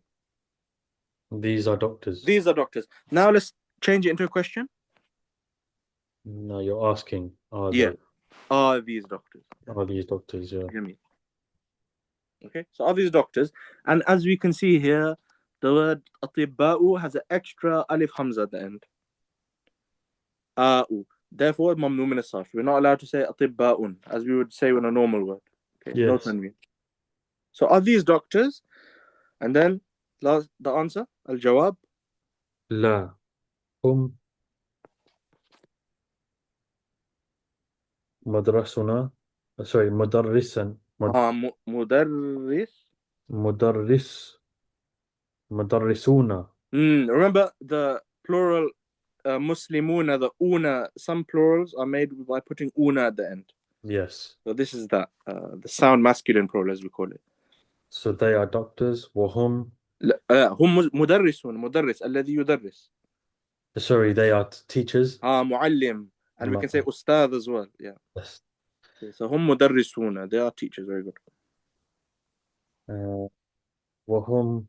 These are doctors. These are doctors. Now let's change it into a question. No, you're asking. Are these doctors? Are these doctors? Yeah. Okay, so are these doctors? And as we can see here, the word أطباء has an extra alif hamza at the end. Therefore, mamnu min as-sarf. We're not allowed to say أطباء as we would say in a normal word. Okay, no Yes. tanween. So are these doctors? And then the answer, al-jawab. لا هم مدرسنا sorry مدرسا مدرس. مدرسون. Remember the plural muslimuna, the una, some plurals are made by putting una at the end. Yes. So this is the sound masculine plural as we call it. So they are doctors وهم هم مدرسون. مدرس الذي يدرس. sorry, they are teachers. معلم. And we can say ustad as well. Yeah. Yes. Okay, so هم مدرسون. They are teachers. Very good. وهم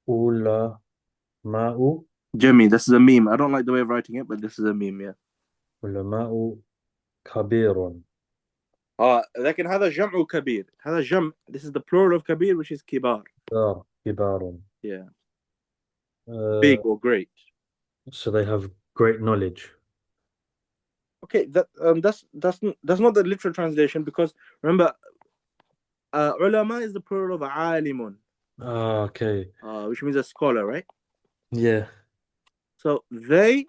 علماء Jimmy, this is a meme. I don't like the way of writing it, but this is a meme, yeah. علماء كبير. لكن هذا جمع كبير. هذا جمع. This is the plural of كبير, which is كبار. كبار. Yeah. Big or great. So they have great knowledge. Okay, that's not the literal translation, because remember, ulama is the plural of alimun. Okay. Which means a scholar, right? Yeah. So they,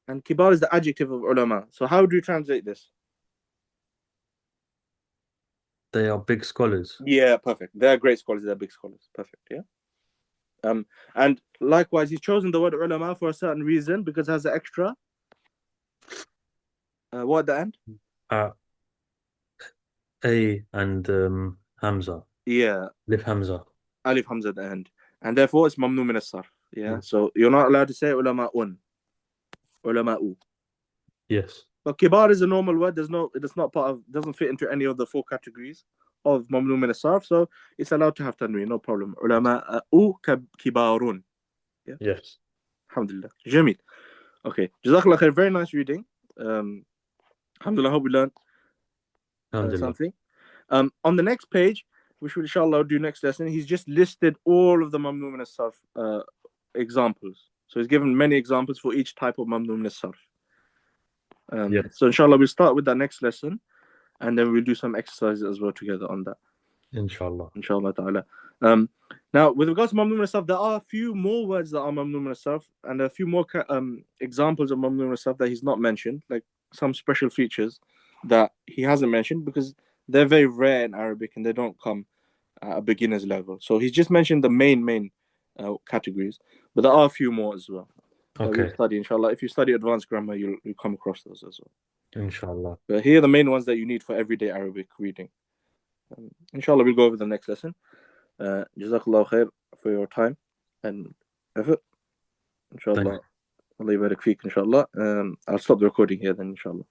and kibar is the adjective of ulama. So how do you translate this? They are big scholars. Yeah, perfect. They're great scholars. They're big scholars. Perfect. Yeah. And likewise, he's chosen the word ulama for a certain reason, because it has an extra. What at the end? A and Hamza. Yeah. Alif Hamza. Alif Hamza at the end. And therefore it's mamnu min as-sarf. Yeah. So you're not allowed to say ulama'un. Ulama'u. Yes. But kibar is a normal word. It's not part of, doesn't fit into any of the 4 categories of mamnu min as-sarf. So it's allowed to have tanween, no problem. Ulama'u kibarun. Yeah. Yes. Alhamdulillah. Jamil. Okay. Jazakallah khair. Very nice reading. Alhamdulillah, hope we learned something. On the next page, which we inshallah do next lesson, he's just listed all of the mamnu min as-sarf examples. So he's given many examples for each type of mamnu min as-sarf. So inshallah we'll start with that next lesson, and then we'll do some exercises as well together on that. Inshallah ta'ala. Now with regards to mamnu min as-sarf, there are a few more words that are mamnu min as-sarf, and a few more examples of mamnu min as-sarf that he's not mentioned, like some special features that he hasn't mentioned, because they're very rare in Arabic and they don't come at a beginner's level. So he's just mentioned the main categories, but there are a few more as well. Okay. We'll study, inshallah. If you study advanced grammar, you'll come across those as well. Inshallah. But here are the main ones that you need for everyday Arabic reading. Inshallah, we'll go over the next lesson. Jazakallah khair for your time and effort. Inshallah. Allah yabarak feek, inshallah. I'll stop the recording here then, inshallah.